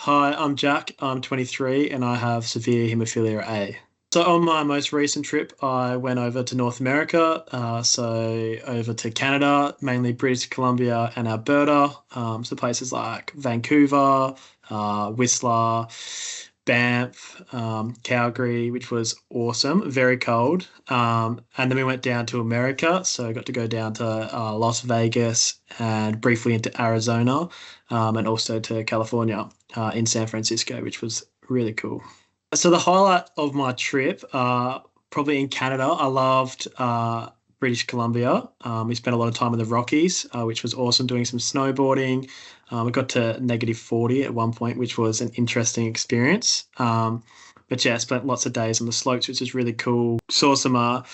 Hi, I'm Jack. I'm 23 and I have severe haemophilia A. So on my most recent trip, I went over to North America, so over to Canada, mainly British Columbia and Alberta. So places like Vancouver, Whistler, Banff, Calgary, which was awesome, very cold. And then we went down to America, so I got to go down to Las Vegas and briefly into Arizona, and also to California, in San Francisco, which was really cool. So the highlight of my trip, probably in Canada, I loved British Columbia. We spent a lot of time in the Rockies, which was awesome, doing some snowboarding. We got to -40 at one point, which was an interesting experience. But yeah, spent lots of days on the slopes, which was really cool. Saw some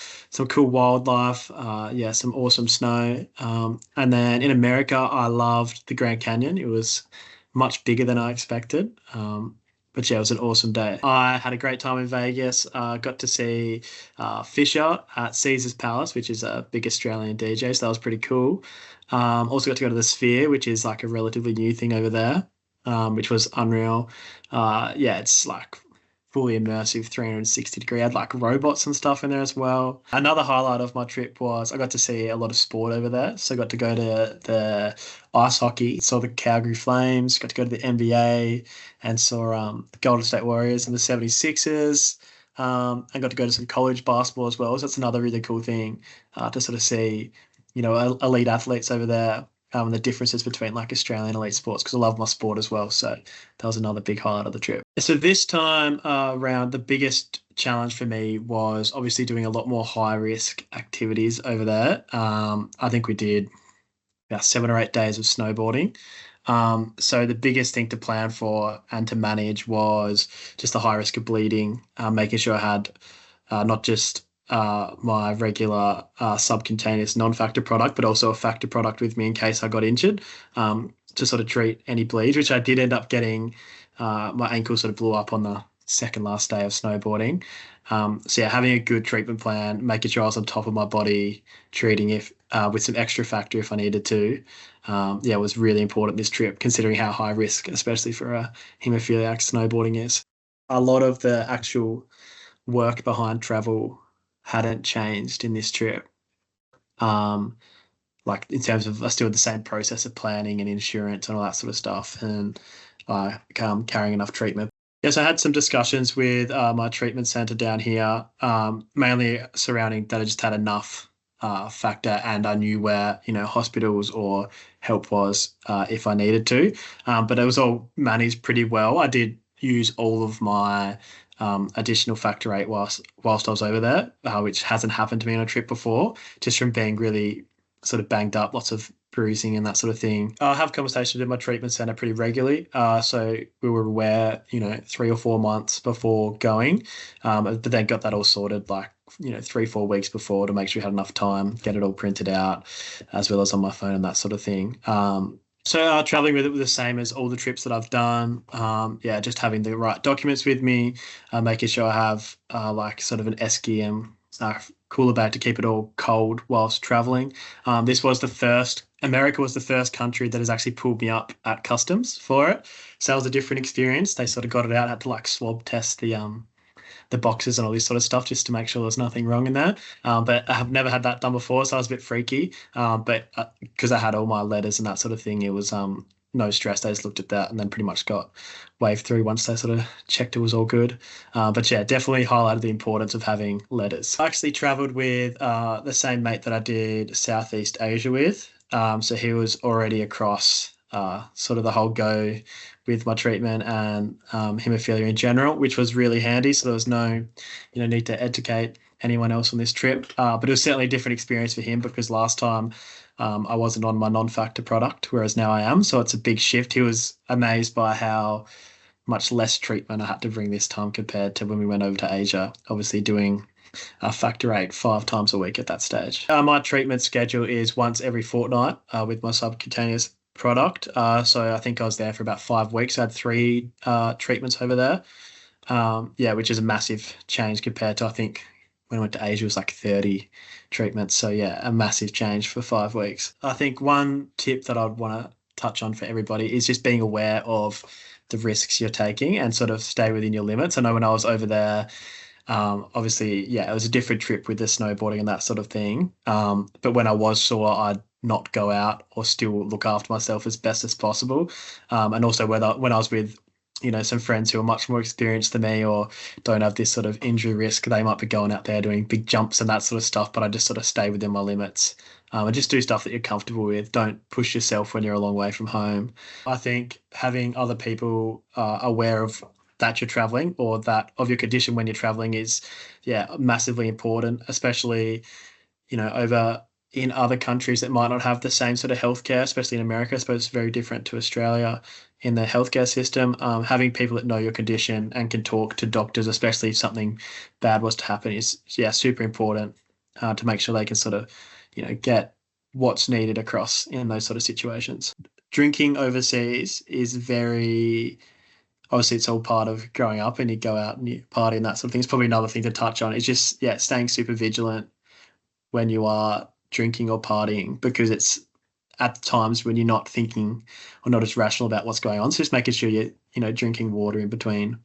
cool wildlife. Yeah, some awesome snow. And then in America, I loved the Grand Canyon. It was much bigger than I expected. But yeah, it was an awesome day. I had a great time in Vegas. Got to see Fisher at Caesar's Palace, which is a big Australian DJ, so that was pretty cool. Also got to go to the Sphere, which is like a relatively new thing over there, which was unreal. Yeah, it's like fully immersive, 360-degree. I had like robots and stuff in there as well. Another highlight of my trip was I got to see a lot of sport over there. So I got to go to the ice hockey, saw the Calgary Flames, got to go to the NBA and saw the Golden State Warriors and the 76ers. And got to go to some college basketball as well. So that's another really cool thing to sort of see, elite athletes over there, and the differences between like Australian elite sports because I love my sport as well. So that was another big highlight of the trip. So this time around, the biggest challenge for me was obviously doing a lot more high risk activities over there. I think we did about 7 or 8 days of snowboarding. So the biggest thing to plan for and to manage was just the high risk of bleeding, making sure I had not just my regular subcutaneous non-factor product, but also a factor product with me in case I got injured, to sort of treat any bleeds, which I did end up getting. My ankle sort of blew up on the second last day of snowboarding. So yeah, having a good treatment plan, making sure I was on top of my body, treating if with some extra factor if I needed to. Yeah, was really important this trip, considering how high risk, especially for a hemophiliac, snowboarding is. A lot of the actual work behind travel hadn't changed in this trip. Um, like in terms of I still had the same process of planning and insurance and all that sort of stuff, and carrying enough treatment. Yes, I had some discussions with my treatment center down here, mainly surrounding that I just had enough factor, and I knew where hospitals or help was if I needed to. But it was all managed pretty well. I did use all of my additional factor eight whilst I was over there, which hasn't happened to me on a trip before, just from being really sort of banged up, lots of bruising and that sort of thing. I have conversations with my treatment center pretty regularly. So we were aware, 3 or 4 months before going, but then got that all sorted like, 3, 4 weeks before to make sure we had enough time, get it all printed out, as well as on my phone and that sort of thing. So traveling with it was the same as all the trips that I've done. Yeah, just having the right documents with me, making sure I have like sort of an esky cooler bag to keep it all cold whilst traveling. This was America was the first country that has actually pulled me up at customs for it. So that was a different experience. They sort of got it out, had to like swab test the boxes and all this sort of stuff just to make sure there's nothing wrong in there. But I have never had that done before, so I was a bit freaky. But because I had all my letters and that sort of thing, it was no stress. They just looked at that and then pretty much got waved through once they sort of checked it was all good. But yeah, definitely highlighted the importance of having letters. I actually travelled with the same mate that I did Southeast Asia with. So he was already across sort of the whole go with my treatment and hemophilia in general, which was really handy. So there was no, need to educate anyone else on this trip. But it was certainly a different experience for him because last time I wasn't on my non-factor product, whereas now I am. So it's a big shift. He was amazed by how much less treatment I had to bring this time compared to when we went over to Asia, obviously doing factor eight 5 times a week at that stage. My treatment schedule is once every fortnight with my subcutaneous product. So I think I was there for about 5 weeks. I had 3 treatments over there. Yeah, which is a massive change compared to, I think, when I went to Asia, it was like 30 treatments. So yeah, a massive change for 5 weeks. I think one tip that I'd want to touch on for everybody is just being aware of the risks you're taking and sort of stay within your limits. I know when I was over there, obviously, yeah, it was a different trip with the snowboarding and that sort of thing. But when I was sore, I'd not go out or still look after myself as best as possible. And also whether when I was with, some friends who are much more experienced than me or don't have this sort of injury risk, they might be going out there doing big jumps and that sort of stuff. But I just sort of stay within my limits. And just do stuff that you're comfortable with. Don't push yourself when you're a long way from home. I think having other people aware of that you're traveling or that of your condition when you're traveling is, yeah, massively important, especially, over in other countries that might not have the same sort of healthcare, especially in America. I suppose it's very different to Australia in the healthcare system. Having people that know your condition and can talk to doctors, especially if something bad was to happen, is, yeah, super important to make sure they can sort of, get what's needed across in those sort of situations. Drinking overseas is very, obviously it's all part of growing up and you go out and you party and that sort of thing. It's probably another thing to touch on. It's just, yeah, staying super vigilant when you are drinking or partying because it's at times when you're not thinking or not as rational about what's going on. So just making sure you're, drinking water in between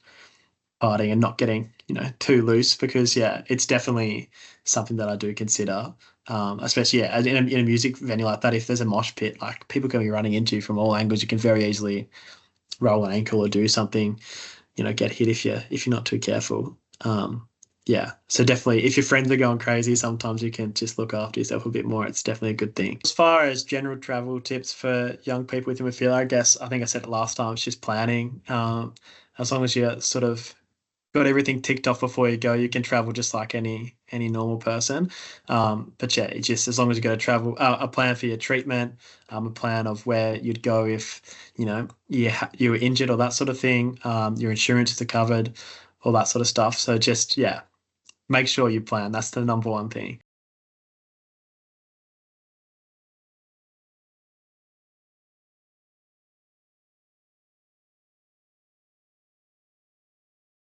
partying and not getting, too loose because, yeah, it's definitely something that I do consider. Especially, yeah, in a music venue like that, if there's a mosh pit, like people can be running into you from all angles, you can very easily roll an ankle or do something, get hit if you're not too careful. Yeah, so definitely, if your friends are going crazy, sometimes you can just look after yourself a bit more. It's definitely a good thing. As far as general travel tips for young people with hemophilia, I think I said it last time. It's just planning. As long as you sort of got everything ticked off before you go, you can travel just like any normal person. But yeah, it's just as long as you got to travel, a plan for your treatment, a plan of where you'd go if you were injured or that sort of thing. Your insurances are covered, all that sort of stuff. So just, yeah, make sure you plan. That's the number one thing.